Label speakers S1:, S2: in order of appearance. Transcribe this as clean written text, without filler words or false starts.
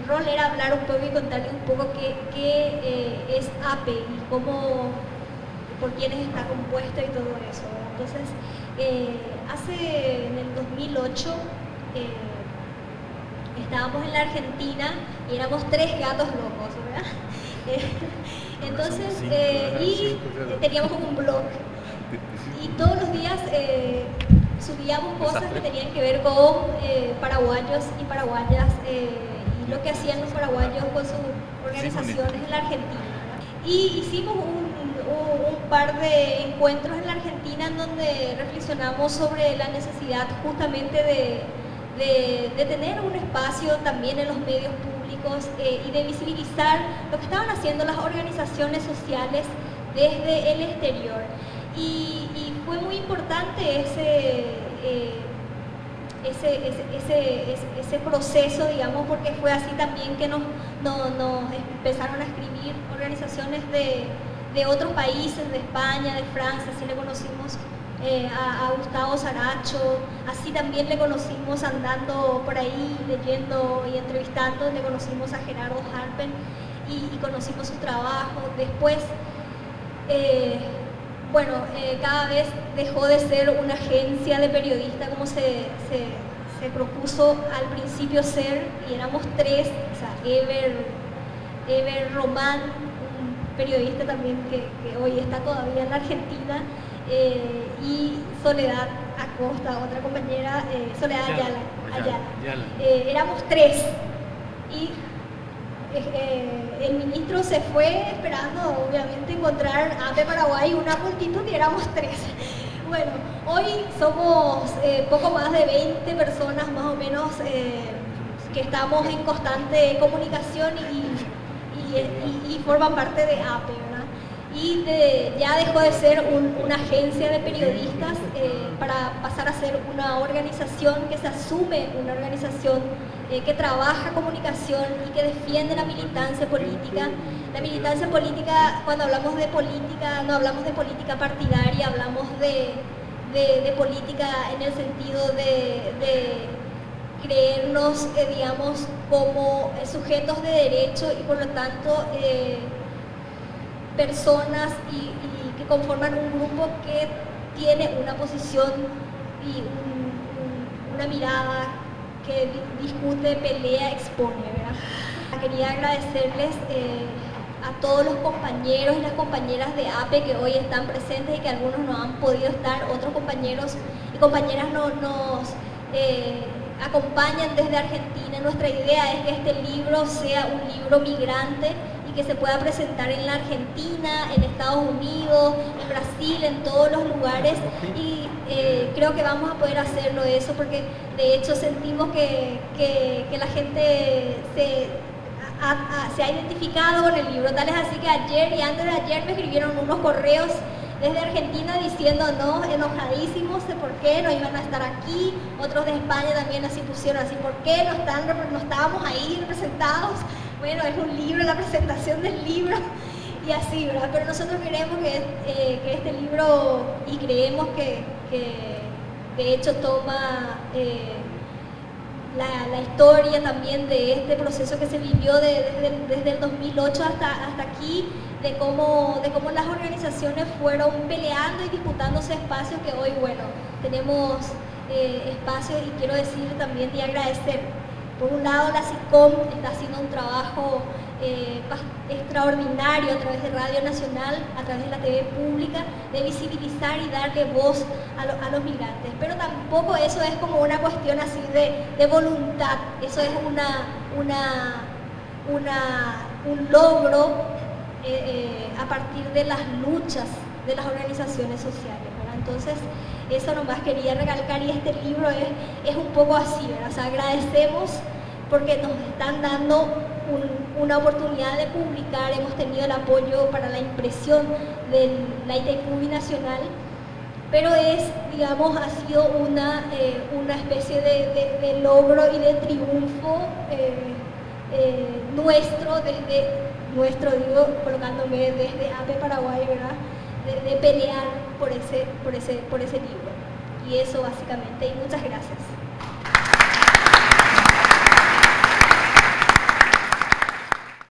S1: rol era hablar un poco y contarles un poco qué es APE y cómo, por quiénes está compuesto y todo eso, ¿verdad? Entonces, en el 2008, estábamos en la Argentina y éramos 3 gatos locos, ¿verdad? Entonces, y teníamos un blog y todos los días subíamos cosas que tenían que ver con paraguayos y paraguayas y lo que hacían los paraguayos con sus organizaciones en la Argentina, ¿verdad? Y hicimos un par de encuentros en la Argentina en donde reflexionamos sobre la necesidad justamente de tener un espacio también en los medios públicos y de visibilizar lo que estaban haciendo las organizaciones sociales desde el exterior. Y fue muy importante ese proceso, digamos, porque fue así también que nos empezaron a escribir organizaciones de otros países, de España, de Francia. Así le conocimos a Gustavo Saracho, así también le conocimos andando por ahí, leyendo y entrevistando, le conocimos a Gerardo Harpen y conocimos su trabajo. Después, cada vez dejó de ser una agencia de periodistas como se propuso al principio ser, y éramos 3, o sea, Ever Román, un periodista también que hoy está todavía en la Argentina, y Soledad Acosta, otra compañera, Soledad Ayala. Éramos 3 y el ministro se fue esperando obviamente encontrar APE Paraguay una multitud y éramos 3. Bueno, hoy somos poco más de 20 personas más o menos que estamos en constante comunicación y forman parte de APE, ¿verdad? Y ya dejó de ser una agencia de periodistas para pasar a ser una organización que se asume, una organización que trabaja comunicación y que defiende la militancia política. La militancia política, cuando hablamos de política, no hablamos de política partidaria, hablamos de política en el sentido de creernos, digamos, como sujetos de derecho y por lo tanto personas y que conforman un grupo que tiene una posición y una mirada que discute, pelea, expone, ¿verdad? Quería agradecerles a todos los compañeros y las compañeras de APE que hoy están presentes y que algunos no han podido estar, otros compañeros y compañeras nos acompañan desde Argentina. Nuestra idea es que este libro sea un libro migrante y que se pueda presentar en la Argentina, en Estados Unidos, en Brasil, en todos los lugares, y creo que vamos a poder hacerlo eso porque de hecho sentimos que la gente se ha identificado con el libro. Tal es así que ayer y antes de ayer me escribieron unos correos desde Argentina diciéndonos enojadísimos de por qué no iban a estar aquí. Otros de España también así pusieron así, ¿por qué no estábamos ahí representados? Bueno, es un libro, la presentación del libro y así, ¿verdad? Pero nosotros queremos que este libro, y creemos que de hecho toma la historia también de este proceso que se vivió desde el 2008 hasta aquí, de cómo las organizaciones fueron peleando y disputándose espacios que hoy, bueno, tenemos espacios, y quiero decir también y agradecer. Por un lado, la SICOM está haciendo un trabajo extraordinario a través de Radio Nacional, a través de la TV pública, de visibilizar y darle voz a los migrantes. Pero tampoco eso es como una cuestión así de voluntad, eso es un logro a partir de las luchas de las organizaciones sociales, ¿verdad? Entonces, eso nomás quería recalcar, y este libro es un poco así, ¿verdad? O sea, agradecemos porque nos están dando una oportunidad de publicar. Hemos tenido el apoyo para la impresión de la ITQ binacional, pero digamos, ha sido una especie de logro y de triunfo digo, colocándome desde APE Paraguay, ¿verdad? De pelear por ese libro. Y eso básicamente, y muchas gracias.